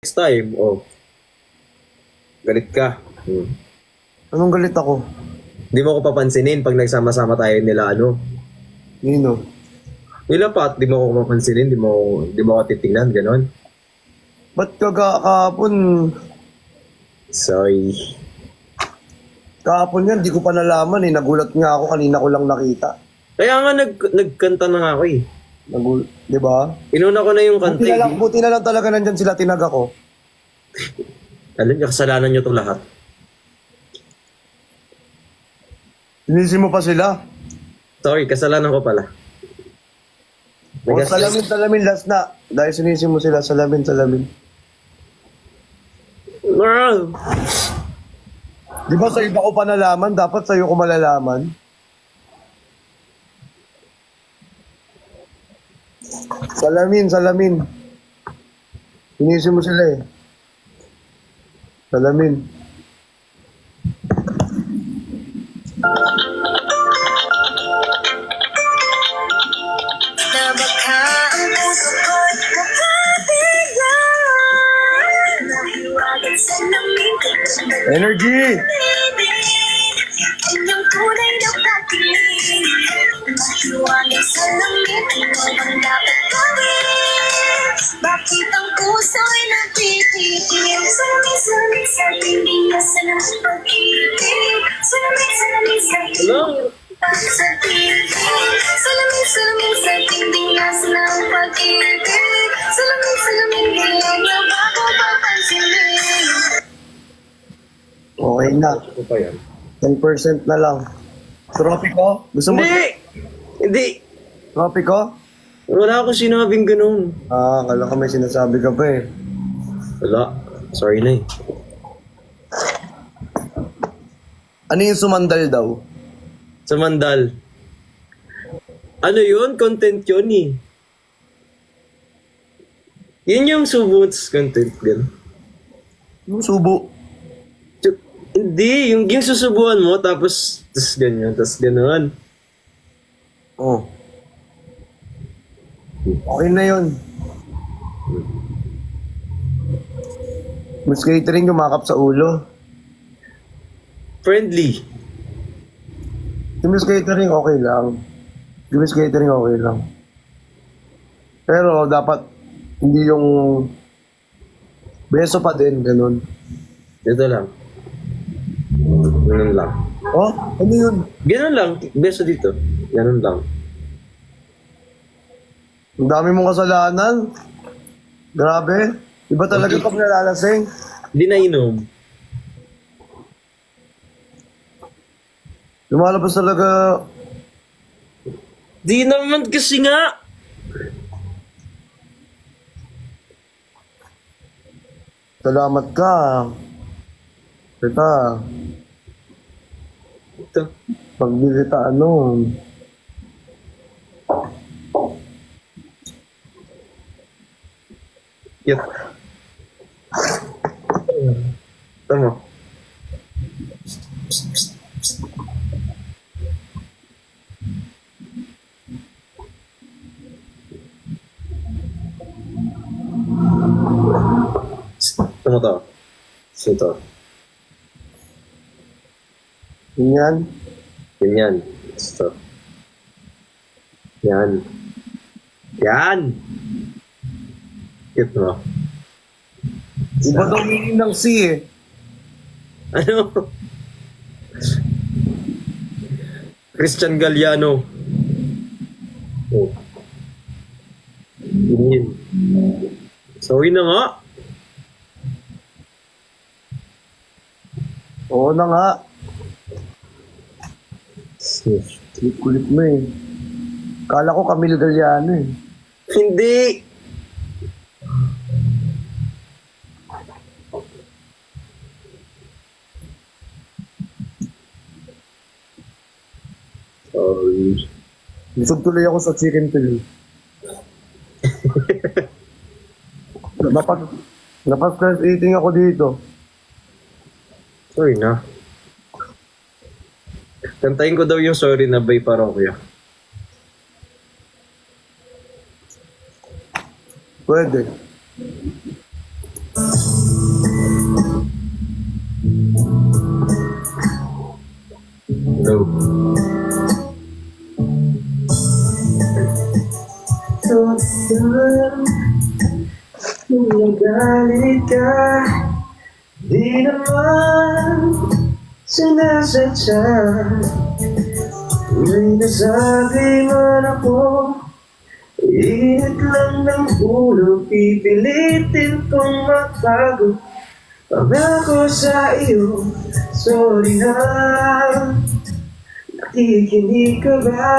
Next time, oh, galit ka. Anong galit ako? Hindi mo ako papansinin pag nagsama-sama tayo nila, ano? Nino? Nila Pat, di mo ako papansinin, di mo ako titingnan, ganon. Ba't kahapon? Sorry. Kahapon yan, di ko pa nalaman eh. Nagulat nga ako, kanina ko lang nakita. Kaya nga nagkanta na nga ako eh. Di ba? Inuna ko na yung kanta. Buti na lang talaga nandyan sila, tinag ako. Alam niyo, kasalanan niyo to lahat. Sinisi mo pa sila? Sorry, kasalanan ko pala. O, salamin last na. Dahil sinisi mo sila, salamin. Di ba sa iba ko pa nalaman? Dapat sa'yo ko malalaman. Salamin. Sinisi mo sila eh. Salamin. Nabagha ang puso ko'y nakabiglan. Nahiwagan sa lamin. Energy! Inyong tunay na pagtingin. Nahiwagan sa lamin. Ikaw ang dapat gawin. Bakit ang puso'y nagtitigil? Salamin sa tindinas ng pag-ibig. Salamin sa tindinas sa tingin. Salamin sa tindinas ng pag-ibig. Salamin bilang na bago papansinin. Okay na. Ano pa yan? 10% na lang. Tropiko? Gusto mo? Hindi. Tropiko? Wala akong sinabing ganun. Kala ka may sinasabi ka pa eh. Wala. Sorry na eh. Ano yung sumandal daw? Sa Mandal. Ano yun? Content yun eh. Yun yung subuts content gan. Yung subo. Hindi, yung susubuan mo tapos ganyan, tapos gano'n. Oh. Okay na yun. Mas catering yumakap sa ulo. Friendly. Yung Miss Catering okay lang. Yung Miss Catering okay lang. Pero dapat hindi yung beso pa din, ganun. Ito lang. Ganun lang. Oh, ano yun? Ganun lang. Beso dito. Ganun lang. Ang dami mong kasalanan. Grabe. Iba talaga pag nalalasing. Hindi na inom. Lumalabas talaga. Di naman kasi nga. Salamat ka. Kita. Ito. Pagbibita ano. Yep. Tama. Tama to. Ito. Ganyan. Ganyan. Ito. Yan. Yan! Cute mo. Iba daw meaning ng C eh. Ano? Christian Galliano. Oh. Yun. Sorry na nga. Oo na nga. Kulit mo eh. Kala ko Camille Galliano eh. Hindi. Sorry. Busog tuloy ako sa chicken tuloy. Napas-stress eating ako dito. Sorry na. Kantayin ko daw yung Sorry na by Parokya. Pwede. Nagalit ka, di naman sinasadya. May nasabi man ako, init lang ng ulo, pipilitin kong magbago. Pangako sa iyo, sorry na. Nakikinig ka ba?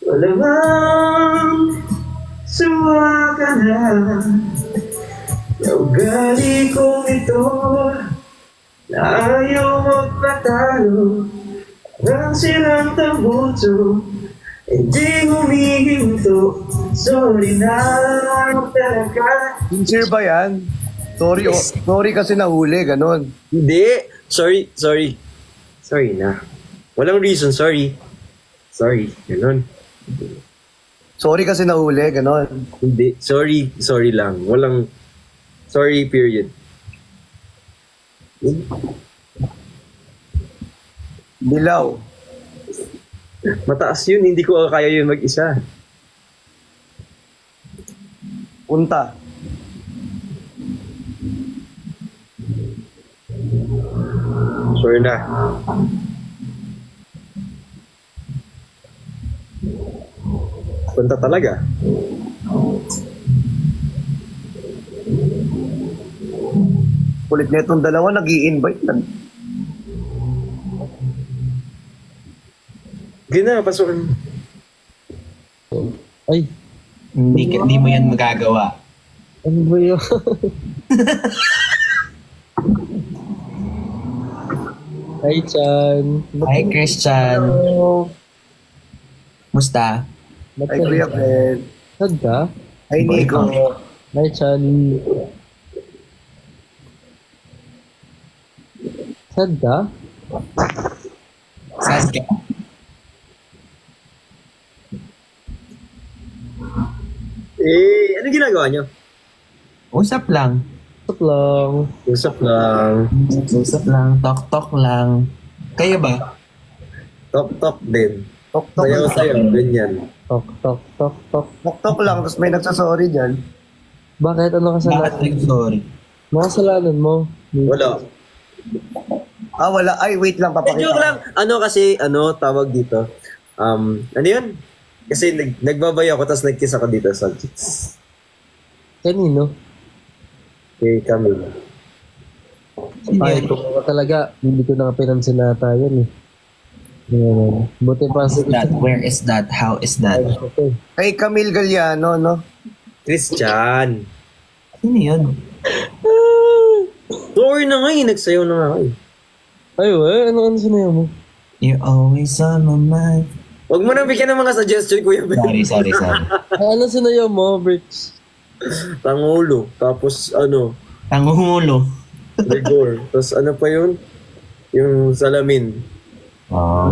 Malamang suwa ka na. Ugali kong ito na ayaw magpatalo. Ang silang tambuto, hindi humihinto. Sorry na talaga. Sincere ba yan? Sorry, sorry kasi nahuli, ganon. Hindi. Sorry. Sorry na. Walang reason, sorry. Sorry, ganun. Sorry kasi nahuli, ganon. Hindi. Sorry lang. Walang sorry period. Dilaw. Mataas yun, hindi ko kaya yun mag-isa. Punta. Sure na. Punta talaga. Kulit na itong dalawa, nag-i-invite lang. Gina, pasukin. Ay, Hindi mo yan magagawa. ano ba yun? Hi, Chan. Hi, Christian. Hello. Musta? Ay, Kuya Ben. Saan ka? Ay, Nico. Hi, Chan. Saan ka? Saan ka? Ano ginagawa nyo? Usap lang. Stop lang. Usap lang. Usap lang. Talk lang. Kayo ba? Talk din. Tok-tok Sayaw, ganyan. Tok. Tok-tok lang, tapos may nagsasorry dyan. Bakit? Ano Bakit kasalanan? nag-sorry? Mga kasalanan mo? Wala. Ah, wala. Ay, wait lang, Joke papakita. lang. Tawag dito? Ano yun? Kasi nagbabay ako, tapos nag-kiss ako dito sa cheeks. Kanino? Kay Camila. Ay, kung ako talaga, hindi ko na pinansin nata yan eh. Ayan. Buti pa Is that? Where is that? How is that? Okay. Kay Camille Galliano, no? Christian. Sino yun? Sorry na nga eh. Nagsayaw na nga ako eh. Ay, ano sinayaw mo? You're always on my mind. Huwag mo na bigyan ng mga suggestion, Kuya Ben. Sorry. Ay, ano sinayaw mo, Bricks? Pangulo. Tapos Tangulo. Rigor. Tapos ano pa yun? Yung salamin.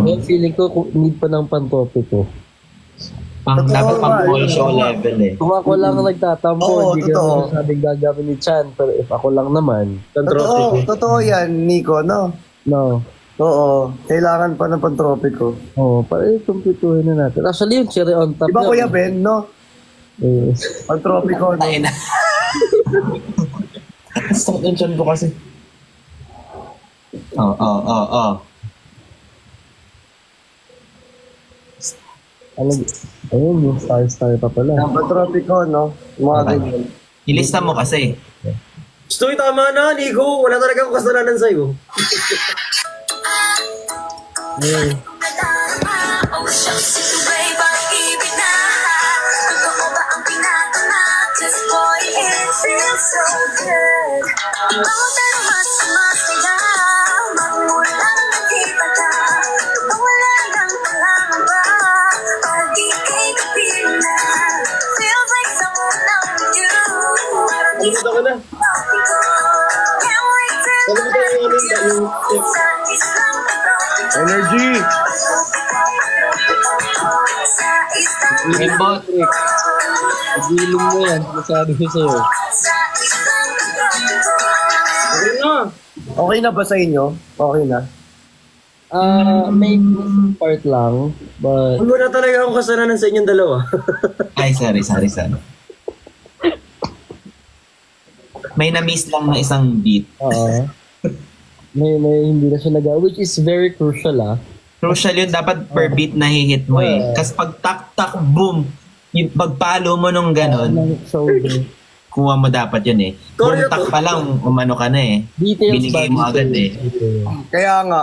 Yung feeling ko, need pa ng pan-topic ko. Dapat pang call show level eh. Kung ako lang nagtatampo, Oo, hindi totoo. ka sabing gagawin ni Chan. Pero if ako lang naman, Totoo yan, Nico, no? no. Oo, kailangan pa ng pantropiko. Oo, para kumpletuhin na natin. Actually, yung cherry on top. Di ba, yan, Kuya Ben, no? eh, Pantropiko, no? Tayo na. Sakit yung chan ko kasi. Oo. ayun, yung star pa pala. Ang pantropiko, no? Mga Okay. ganyan. Ilista mo kasi. Stoy, tama na, Nico. Wala talaga akong kasalanan sa'yo. Oh, shucks, ito ba'y pag-ibig na? Totoo ba ang pinatama? 'Cause boy, it feels so good. Pero mas masaya magmulang nakita ka. Wala nang kailangan ba? Pag-ibig kapil na. Feels like someone knows you. Pumunta ka na. Can't wait till sa isang Energy! Embot. Pagilin mo yan, masabi ko sa'yo. Okay na. Okay na ba sa inyo? Okay na. May part lang, but Wala talaga akong kasalanan sa inyong dalawa. Ay, sorry. may na-miss lang na isang beat. Oo. May hindi na siya which is very crucial Crucial yun, dapat per beat na hihit mo eh. Kasi pag tak-tak, boom, yung pagpalo mo nung ganon, shoulder. kuha mo dapat yun eh. Boom, tak pa lang, umano ka na eh. Details Binigay mo agad eh. Kaya nga.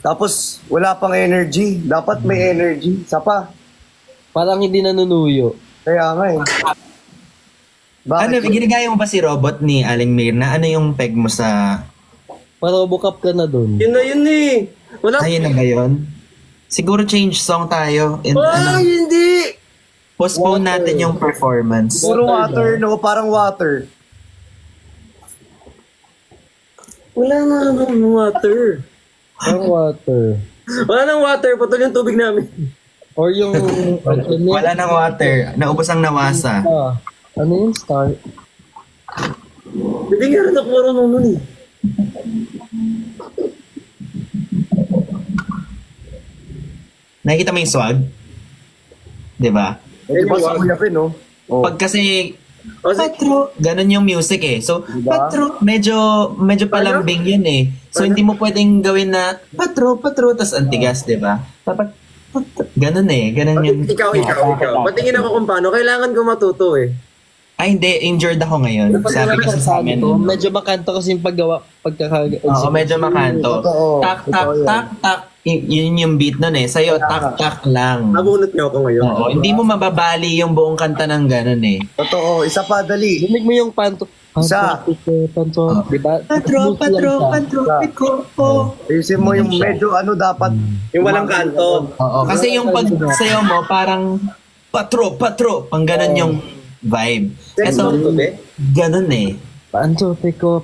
Tapos, wala pang energy. Dapat may energy. Isa pa. Parang hindi nanunuyo. Kaya nga eh. Ano, ginagaya mo ba si Robot ni Aling Mirna? Ano yung peg mo sa... Parobocap ka na dun. Yun na yun eh. Wala. Ayun na ba yun? Siguro change song tayo. And, Hindi! postpone natin yung performance. Puro water, no? Parang water. Wala na ng water. Parang water. Wala nang water. Patol yung tubig namin. Or yung... Wala nang water. Naubos ang nawasa. Ano yung start? Hindi nga rin ako marunong nun eh. Nakikita mo yung swag? Diba? Eh, di ba sa kuyapin, no? Oh. Pag kasi O, patro, ganun yung music eh. So, Diba? patro, medyo palambing yun eh. So, hindi mo pwedeng gawin na patro, tas antigas, di ba? Dapat, ganun eh. Ganun yung... ikaw. Patingin ako kung paano. Kailangan ko matuto eh. Ay, hindi. Injured ako ngayon. Sabi kasi sa amin. Medyo makanto kasi yung pagkakaga. Oo, medyo makanto. Totoo. Tak, Totoo yan. tak. Yun yung beat nun eh. Sa'yo, tak lang. Nabunot niyo ako ngayon. Oo, hindi mo mababali yung buong kanta ng ganun eh. Totoo. Isa pa, dali. Dinig mo yung panto. Isa. Panto. Diba? Patro, piko. Ayusin mo yung medyo ano dapat. Yung walang kanto. Oo, kasi yung pag sayo mo parang patro, pang ganun yung vibe. Eto, ganun eh. Pantopiko.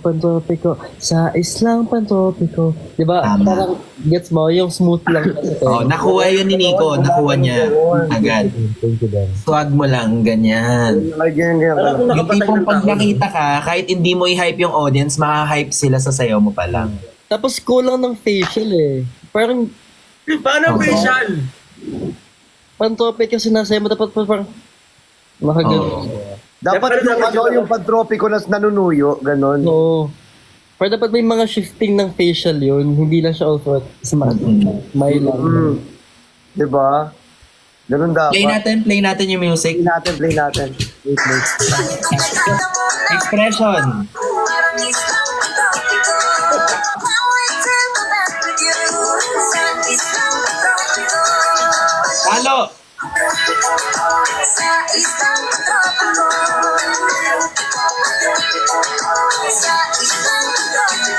Sa islang pantopiko. Diba? Tama. Parang gets mo yung smooth lang. Oh, nakuha yun ni Nico. Nakuha niya agad. Thank you, Dan. Swag mo lang, ganyan. Ay, ganyan ka lang. Yung tipong pag nakita ka, kahit hindi mo i-hype yung audience, maka-hype sila sa sayo mo pa lang. Tapos kulang ng facial eh. Parang Paano facial? pantopic kasi nasa mo dapat parang makagano. Dapat yung ano, yung pantropiko na nanunuyo, ganon. Oo. Pero dapat may mga shifting ng facial yun. Hindi lang siya all-throughout. May lang. Diba? Ganon dapat. Play natin yung music. Play natin. Wait. Expression. Parang isang tropiko. Bawat tempo back with you. Sa isang tropiko. Halo! Sa isang tropiko. Sa isang tropiko.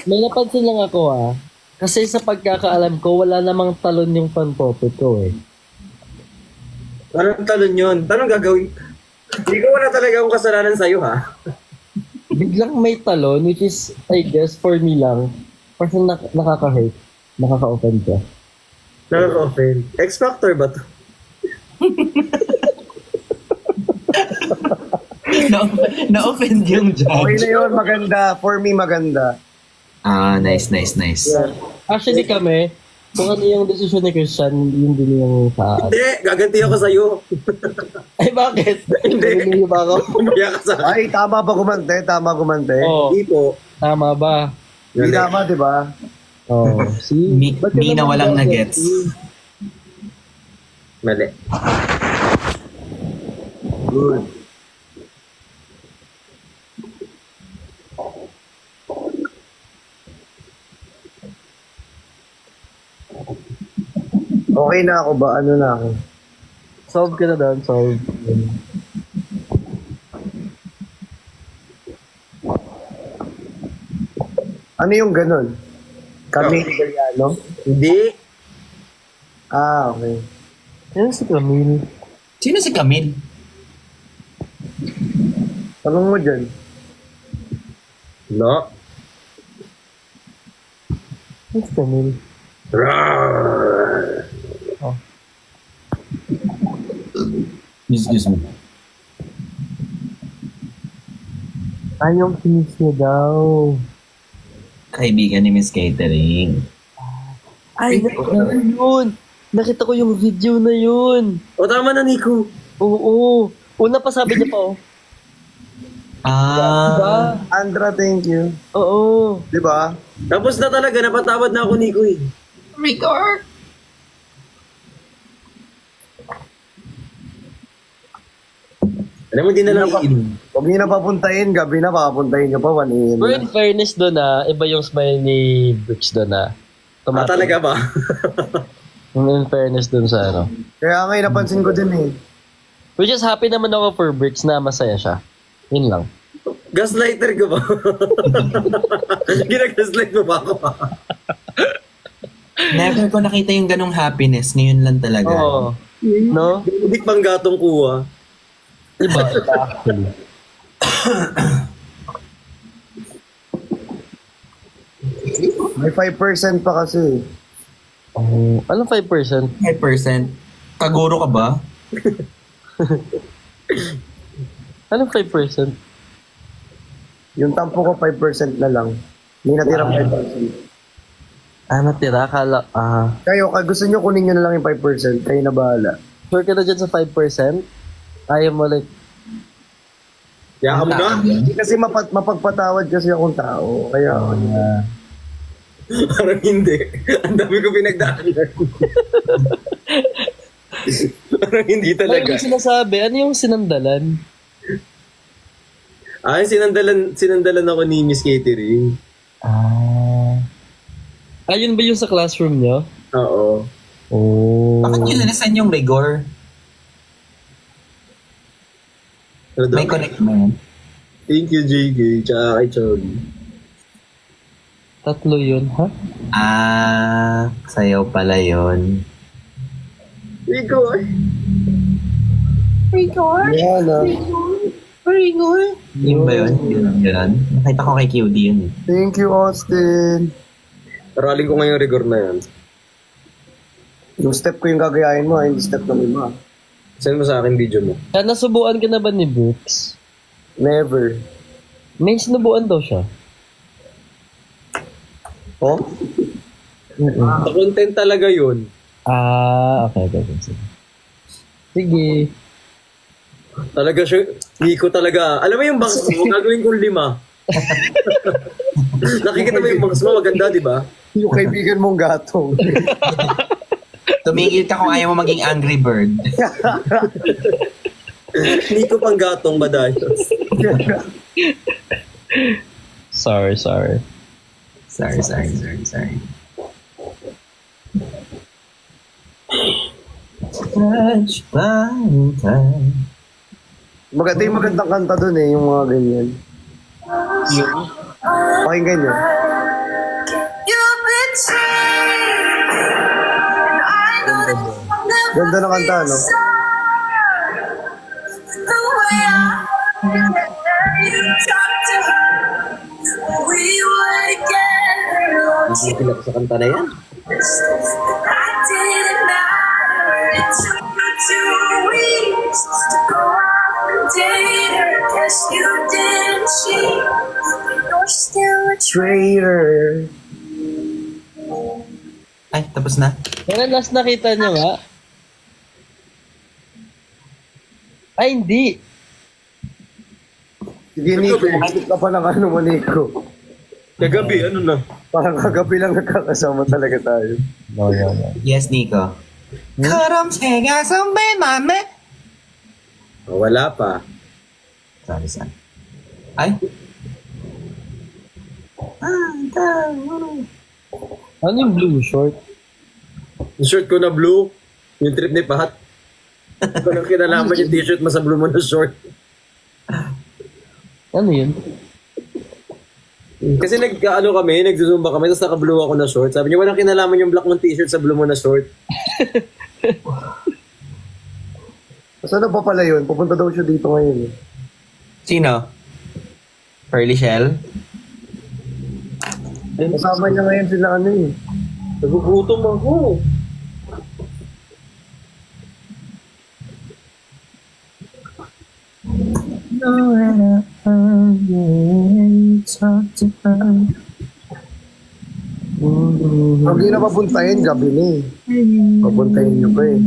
May napansin lang ako Kasi sa pagkakaalam ko, wala namang talon yung pantopic ko eh. Anong talon yun? Anong gagawin? Hindi ko wala talaga akong kasalanan sa'yo ha. Biglang may talon, which is, I guess, for me lang, parang nakaka-hurt. Nakaka-offend ka. Nakaka-offend. X-Factor ba to? Na-offend yung Okay judge. na yun, maganda. For me, maganda. Ah, nice. Actually kami, kung ano yung desisyon ni Christian, yun din yung sa Hindi, gaganti ako sa'yo. Ay, bakit? Hindi ba ako? Umaya ka sa akin. Ay, tama ba gumante? Oo. Hindi po. Tama ba? Hindi tama, di ba? Oo. See? Ba't Me na naman walang ganyan? nagets. Mali. Good. Okay na ako ba? Ano na ako? Solve ka na doon, solve. Ano yung ganun? Kami Italiano? Hindi. Ah, okay. Yan si Camille. Sino si Camille? Tanong mo dyan. No. Yan si Camille. Rawr. Excuse me. Ay, yung kinis niya daw. Kaibigan ni Miss Catering. Ay, nakita ko yun. Nakita ko yung video na yun. O tama na, Nico. Oo. Una pa sabi niya pa, oh. Ah, Diba? Andra, thank you. Oo. Di ba? Tapos na talaga, napatawad na ako, Nico eh. Rigor! Alam mo, di na lang iinom. Huwag niyo na papuntahin, gabi na, papuntahin niyo pa, 1 a.m. Pero na. in fairness doon iba yung smile ni Bricks doon Talaga ba? In fairness doon sa ano. Kaya nga, napansin ko din eh. Which is happy naman ako for Bricks na masaya siya. Yun lang. Gaslighter ko ba? Ginagaslight mo ba ako? Never ko nakita yung ganong happiness. Ngayon lang talaga. Oo. No? Hindi pang gatong kuha. Iba actually. May 5% pa kasi. Anong 5%? 5%. Kaguro ka ba? Anong 5%? Yung tampo ko, 5% na lang. May natirang 5%. Natira. Kayo, gusto nyo kunin nyo na lang yung 5%. Kayo na bahala. Sure ka na dyan sa 5%? Ayaw mo like, Kaya ka mo na? Kasi mapagpatawad kasi akong tao. Kaya, Parang hindi. Ang dami ko pinagdaanan. Parang hindi ano talaga. yung sinasabi? Ano yung sinandalan? Sinandalan ako ni Miss Catering. Ayun ba yung sa classroom niyo? Oo. Oh. Bakit nyo nanasan yung rigor? Ano daw? May connect mo yan. Thank you, JK. Tsaka kay Choggy. 3 yun, ha? Sayaw pala yun. Igor! yan ah. Yun ba yun? Yun. Nakita ko kay QD yun. Thank you, Austin. Paraling ko ngayong rigor na yan. Yung step ko yung gagayahin mo, hindi step ng iba. Send mo sa akin video mo. Nasubuan ka na ba ni Brooks? Never. May sinubuan daw siya. Oh? Sa content talaga yun. Okay. Sige. Talaga siya. Nico talaga. Alam mo yung bangs mo, gagawin kong 5. Nakikita mo yung bangs mo, maganda, di ba? Yung kaibigan mong gatong. Tumigil ka kung ayaw mo maging Angry Bird. Nico pang gatong badayos. Sorry. Sorry. Touch Valentine. Maganda yung magandang kanta dun eh, yung mga ganyan. Pakinggan nyo. You've been changed, and I know that I'll never Ganda ng kanta, no? the way you talk to her. We were together, Hindi sila sa kanta na yan. I didn't matter. It took me 2 weeks to go out and date her. Guess you didn't cheat. You're still a Traitor. Ay, tapos na. Kailan last nakita niyo nga? Ay, hindi. Sige, Nico, makikita ka pa ng ano mo, Nico. Kagabi, ano na? Parang kagabi lang nagkakasama talaga tayo. No. Yes, Nico. 그럼 제가 선배만에 Oh, wala pa. Sorry. Ay? Ano yung blue short? Yung shirt ko na blue, yung trip ni Pat. Kung nang kinalaman yung t-shirt mo sa blue mo na short. Ano yun? Kasi nagzumba kami, tapos naka-blue ako na short. Sabi niya, walang kinalaman yung black mong t-shirt sa blue mo na short. Saan ba pala yun? Pupunta daw siya dito ngayon. Sino? Pearly Shell? Kasama niya ngayon sila ano eh. Nagugutom ako. Huwag yun na papuntahin, gabi na eh. Papuntahin niyo pa eh.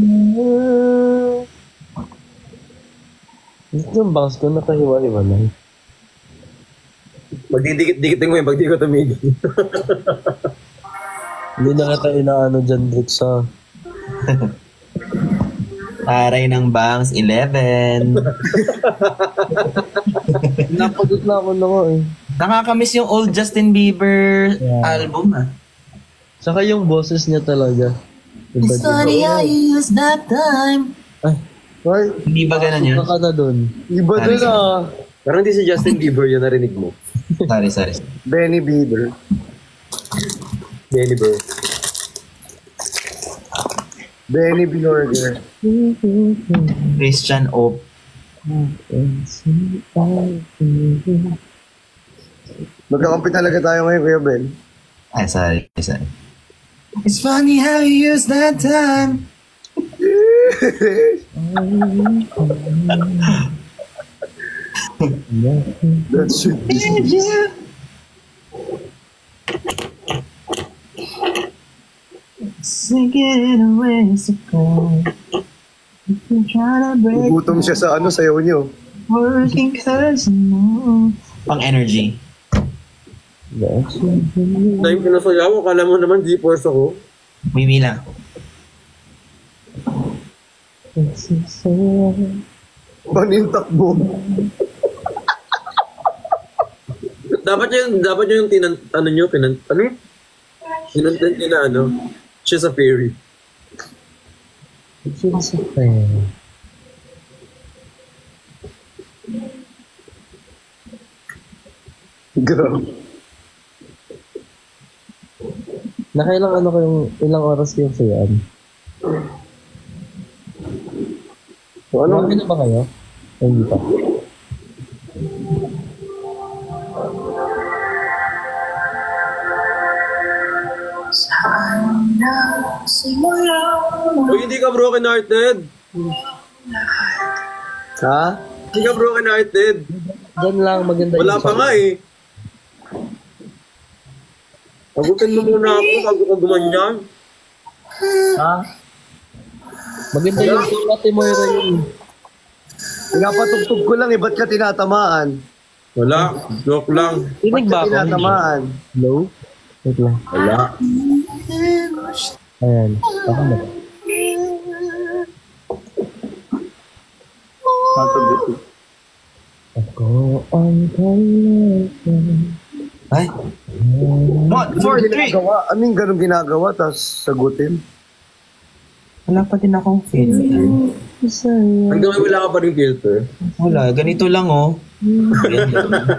Yung bangs ko nakahiwa-hiwalay. Magdidikit-dikitin mo yun pag di ko tumigil. Hindi na kita inaano dyan, Drix, ha? Taray ng bangs, 11. Napagod na ako na ko, eh. Nakakamiss yung old Justin Bieber album, ah. Saka yung boses niya talaga. Iba It's funny how you use that time. Ay, Ay, Hindi ba ganun yun? baka na dun. iba dun ah. Parang di si Justin Bieber yun narinig mo. Sorry. Benny Bieber. Benny Bro. Benny Binorger. Christian Ope. Magkakampi talaga tayo ngayon, Kuya Ben. Ay, sorry. It's funny how you use that time. That should be. Singing away so cold. If you try to break Gutom siya sa ano, sayaw niyo. working cause no. Pang energy. Na yung pinasayaw, akala mo naman G-Force ako. Mimila. Panin takbo. Dapat yung tinantan niya na ano, she's a fairy. Grabe. Nakailang ano ko yung ilang oras yung sayan? So, ano? Okay na ba kayo? Ay, hindi pa. Uy, hindi ka broken hearted. Ha? Hindi ka broken hearted. Diyan lang, maganda Wala yung pa nga eh. Pagutin mo muna ako bago ka gumanyan. Ha? Maganda yung sulat ni Moira yun. Pinapatugtog ko lang eh, ba't ka tinatamaan? Wala, joke lang. Tinig ba ako? Tinatamaan. Hello? Wait lang. Wala. Ayan. Ako na. Ako ang kailangan. Ay. 1, 4, 3. Anong ganun ginagawa, tapos sagutin? Wala pa din akong filter. Hanggang ngayon wala ka pa rin filter. Wala, ganito lang oh.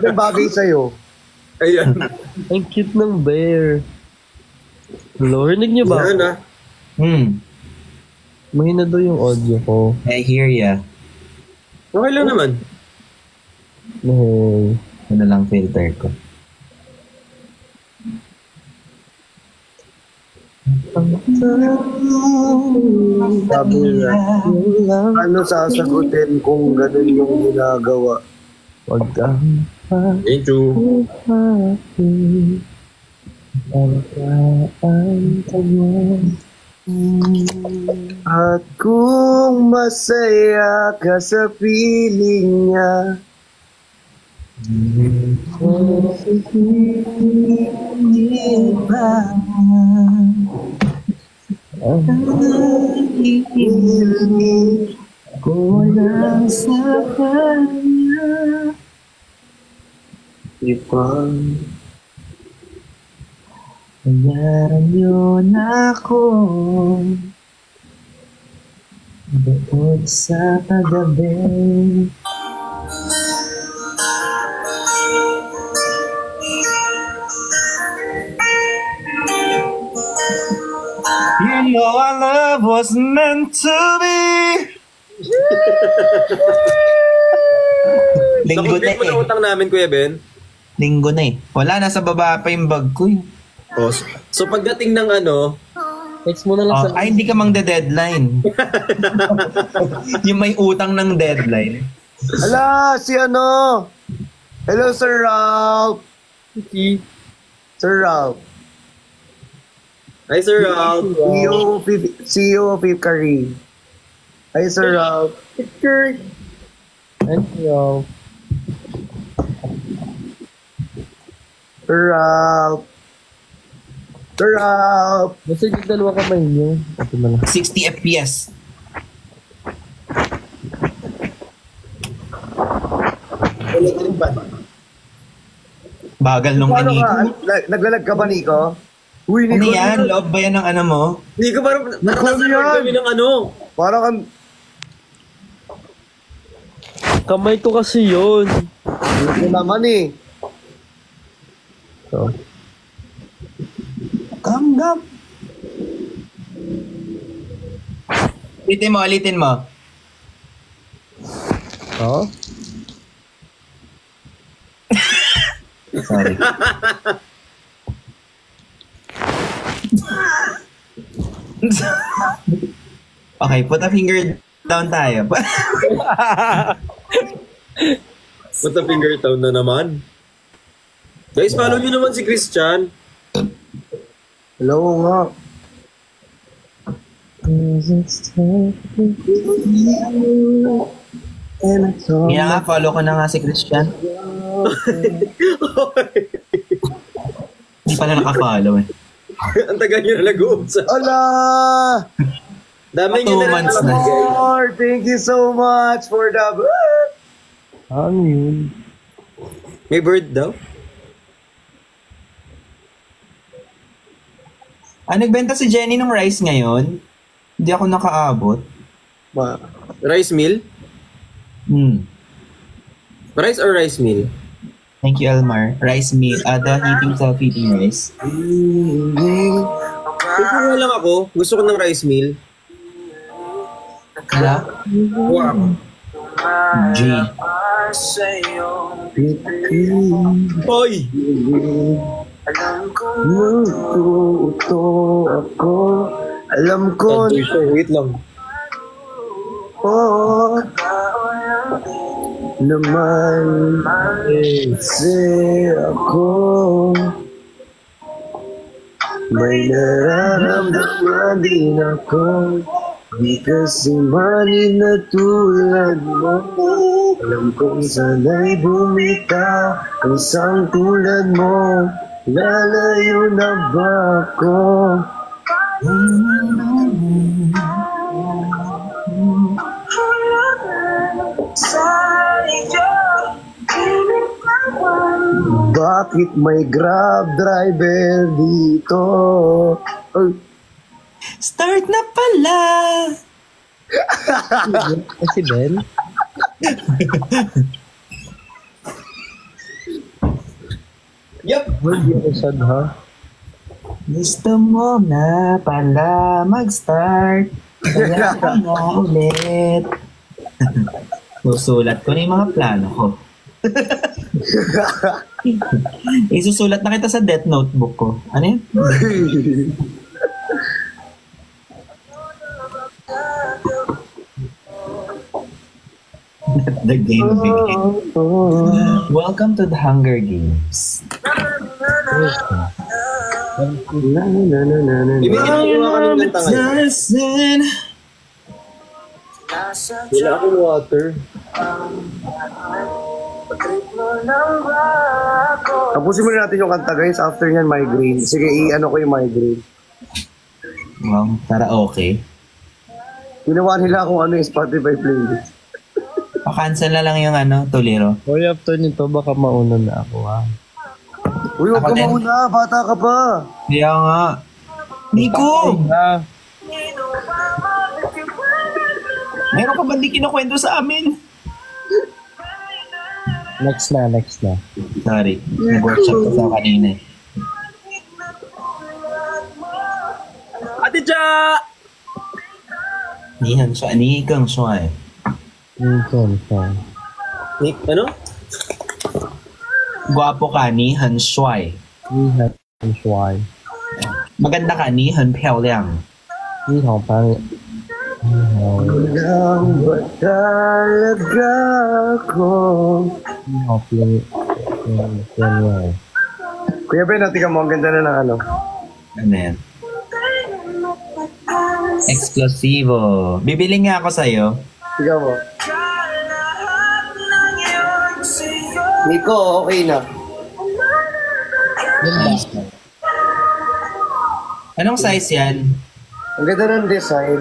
May bagay sa'yo. Ayan. Ang cute ng bear. Hello, rinig niyo ba? Yan ah. Mahina daw yung audio ko. I hear ya. Okay lang naman. Hey. Ano lang filter ko. Sabi nila, ano sasagutin kung ganun yung ginagawa? Wag kang Thank you. pahati. Pagkaan ka niya. At kung masaya ka sa piling niya, Ko lang sa kanya. ipang Bayaran niyo na ako. Bukod sa kagabi. You know our love was meant to be. Linggo na Nakulit mo na eh. utang namin, Kuya Ben. Linggo na eh. Wala, nasa baba pa yung bag ko eh. Oh, so pagdating ng ano, text mo na lang sa... Ay, hindi ka mang deadline. Yung may utang ng deadline. Ala, si ano? Hello, Sir Ralph. Sir Ralph. hi Sir Ralph. CEO of Hickory. Hi, Sir Ralph. Yo. Ralph. Ralph. Basta yung dalawa kamay niyo. Ito na lang. 60 FPS. Bagal nung Paano Nico. ka? Naglalag ka ba, Nico? Uy, Ano Nico. yan? Love ba yan ng ano mo? Hindi ko parang Ano nasa yan? Lord kami ng ano. Parang kan... Kamay ko kasi yun. Ito naman eh. So, Gam. Ulitin mo. oh? Sorry. Okay, put a finger down tayo. Put the finger down na naman. Guys, follow nyo naman si Christian. Hello nga. Kaya nga, follow ko na nga si Christian. Hindi pala naka-follow eh. Ang tagal nyo na nag-uusap. Ala! Daming 2 yun na months na. Lord, thank you so much for the... Ano yun? May bird daw? Nagbenta si Jenny ng rice ngayon. Hindi ako nakaabot. Rice meal? Rice or rice meal? Thank you, Elmar. Rice meal. The heating self-heating rice. Kung lang ako, gusto ko ng rice meal. Hala? Wow. G. Hoy! Mututo ako. Alam ko Tag siya, wait lang. oh, naman kasi ako may nararamdaman din ako. Di kasi mali na tulad mo. Alam kong sana'y bumitaw ang isang tulad mo. Lalayo na ba ako? Bakit may grab driver dito? Ay, Start na pala! Kasi Ben? Yup! Hindi ako sad, ha? Gusto mo na pala mag-start. Kaya ka na ulit. Susulat ko na yung mga plano ko. Isusulat na kita sa death notebook ko. Ano yun? The game begins. Welcome to the Hunger Games. Ibigyan mo nga kami ng kanta ngayon. Wala akong water. Tapusin muna natin yung kanta guys. After yan, migraine. Sige, i-ano ko yung migraine. Wow, para okay. Ginawa nila kung ano yung Spotify playlist. Pa-cancel na lang yung Tolero. Hoy, after nito, baka mauna na ako, ha? Uy, huwag Ako ka din. mauna. Bata ka pa. Kaya nga. Nico! Ha? Meron ka ba di kinukwento sa amin? Next na. Sorry. Nag-workshop ko sa kanina eh. Ate Cha! Ni Kang Shuai. Minsan pa. Ano? Gwapo ka, ni Han Shuai. Ni Han Shuai. Maganda ka, ni Han Piaoliang. Ni Hao Pang. Walang ba talaga ako? Ni Hao Ping. Yan. Kuya Ben, tingnan mo. Ang ganda na ng ano. Ano yan? Exclusivo. Bibili nga ako sa'yo. Tingnan mo. Nico, okay na. Nice. Anong size yan? Ang ganda ng design.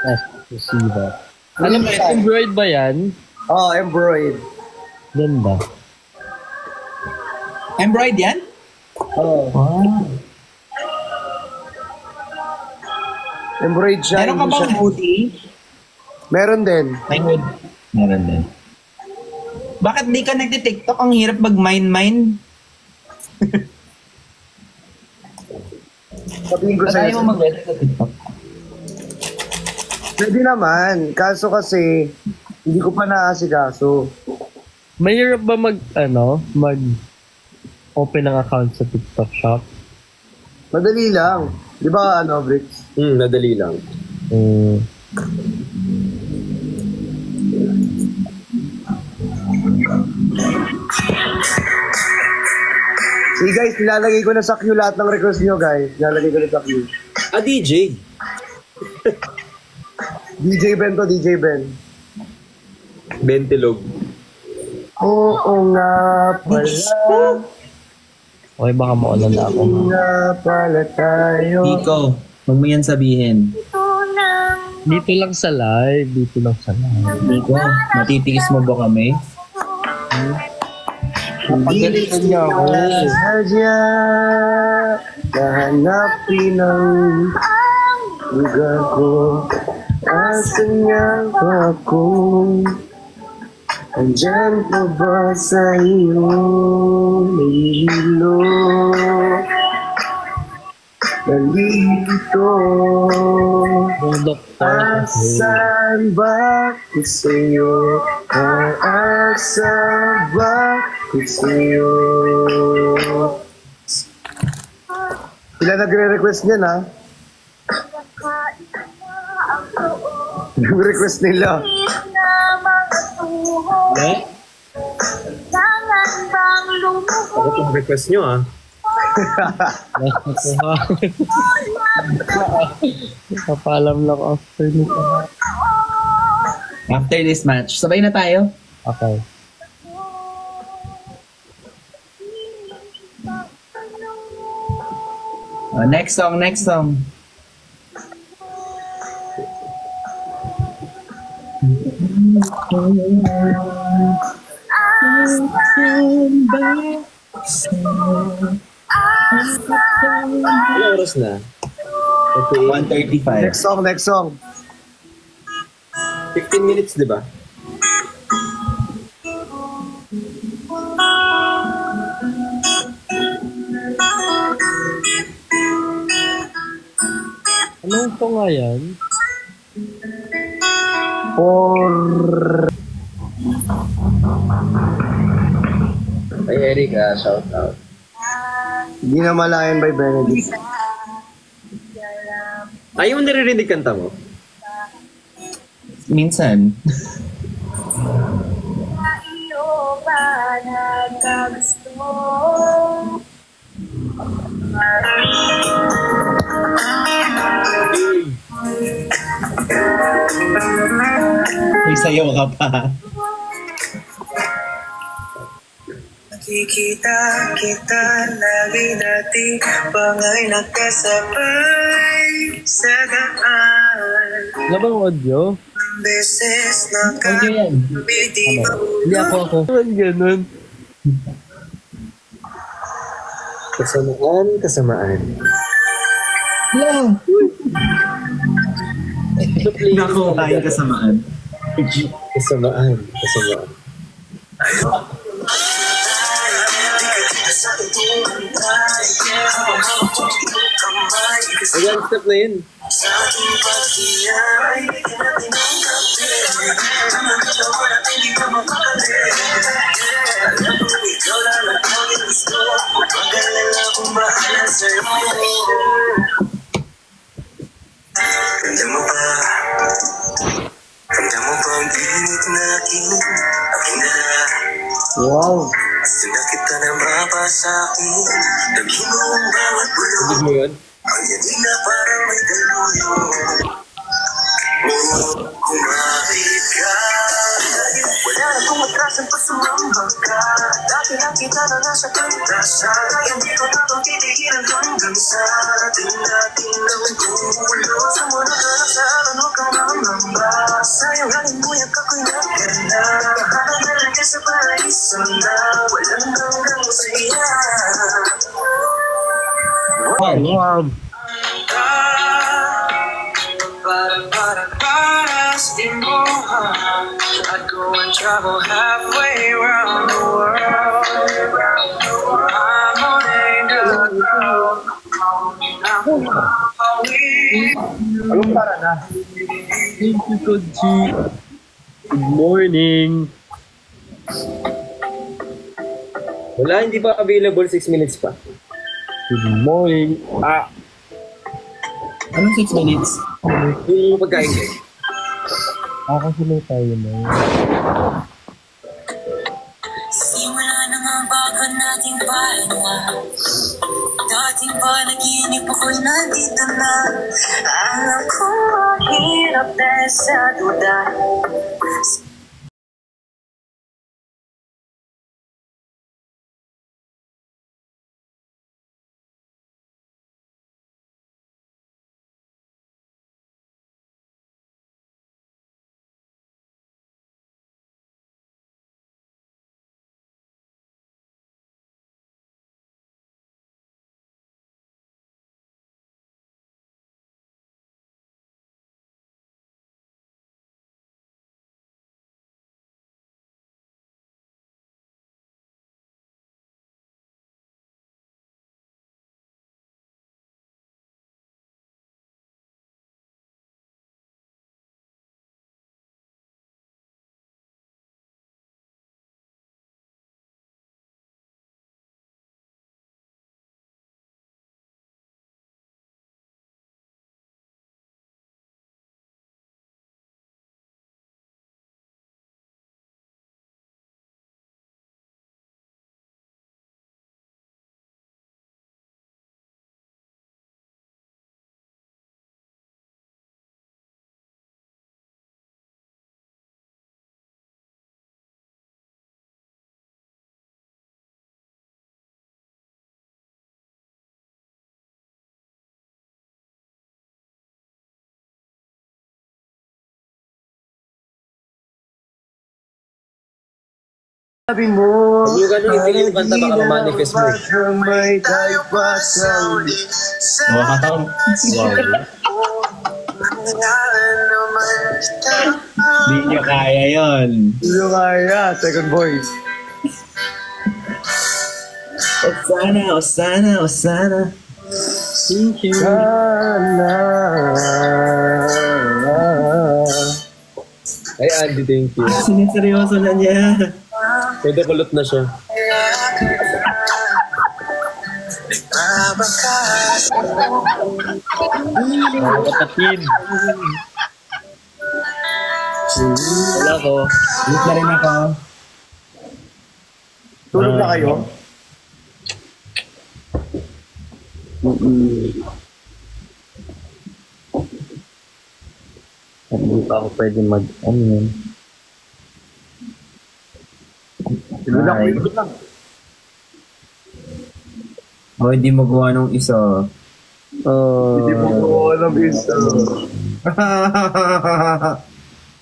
Exclusive. Alam mo, embroidered ba yan? Oh, embroidered. Ganda. Embroidered yan? Oh. Wow. Embroidered siya. Meron ka bang hoodie? Meron din. May hoodie. Meron din. Bakit di ka nagti-TikTok? Ang hirap mag-mine-mine. Sabihin ko Ba't sa'yo. ayaw mo mag-edit sa TikTok? Pwede naman. Kaso kasi, hindi ko pa naasikaso. Mahirap ba mag-open ng account sa TikTok shop? Madali lang. Di ba Bricks? Nadali lang. Sige guys, nilalagay ko na sa queue lahat ng request nyo guys. Nilalagay ko na sa queue. DJ. DJ Ben to, DJ Ben. Bentilog. Oo nga pala. Okay, baka mauna na ako. Nga pala tayo. Nico, huwag mo yan sabihin. Dito lang sa live. Nico, matitiis mo ba kami? Napagalitan niya ako. Sadya, nahanapin ang lugar ko. Asan nga ba ako? Andyan pa ba sa iyo? Nahihilo. Nalilito. Yung doktor. Asan ba ko sa'yo? Asan ba ko sa'yo? Sila nagre-request niyan ha? Yung request nila. Eh? Ako itong request nyo Kapalam lang after nito. After this match, sabay na tayo. Okay. Next song. Ilang oras na? Okay. 1:35. Next song. 15 minutes, di ba? Anong ito nga yan? Ay, Erica, shout out. Hindi na malayan by Benedict. Ayaw mo naririnig kanta mo? Minsan. May sayaw ka pa. Nakikita kita, lagi nating pangay nagkasabay sa daan. Wala bang audio? Beses na Audio yan. kabiti Hindi ako. Ano ganun? Kasamaan. Hello. So, please. Nakuha yung kasamaan. Kasamaan. Ayan, step na yun. sa aking pagkiyay. Natin ang kape. Naman ka na wala, hindi ka mapakali. Alam ko ikaw lang ang aking gusto. Mag-alala kung bahala sa'yo. Ramdam mo ba? Ramdam mo ba ang init na aking dala? Wow. Sina kita na mapasaki. Naging mo ang bawat bulong. Hindi mo yun? Ang yanig na parang may daluyo. Kumapit ka. Wala na kong atrasan pa sumamba ka. Dati lang kita na nasa pagtasa. Hindi ko na itong titigilan hanggang sa atin natin ang gulo. Sa muna ka na sa alam mo kang mamamba. Sayang galing buyak ako'y nagkala. Bahala na lang ka sa paraiso na walang hanggang saya. Wow. Para sa imong I'd go and travel halfway around the world. I'm on Anong para na? Thank you, Kodji. Good morning. Wala, hindi pa available. 6 minutes pa. Good morning. Anong 6 minutes? Yung pagkain ko. Kakasulay tayo na yun. Simula na nga bago nating pahinga. Dating panaginip ako'y nandito na. Alam kong mahirap dahil sa duda. Sabi mo, Huwag yung ganun ipili yung kanta, baka manifest mo. may tayo pa sa uli. Wow. Hindi nyo kaya yon. Hindi kaya, second voice. Osana. Thank you. Sana. Ay, Andy, thank you. Siniseryoso na niya. Pwede kulot na siya. Kapatid. Wala ko. Ulit na rin ako. Tulog na kayo? Hindi pa ako pwede ano yun. Tulog na kayo lang. O, hindi magawa nung isa. Hindi mo ko alam isa.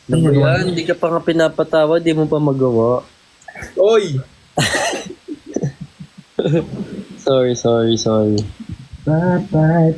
Ano ba yan? Hindi ka pa nga pinapatawa, di mo pa magawa. Oy! Sorry. Bye.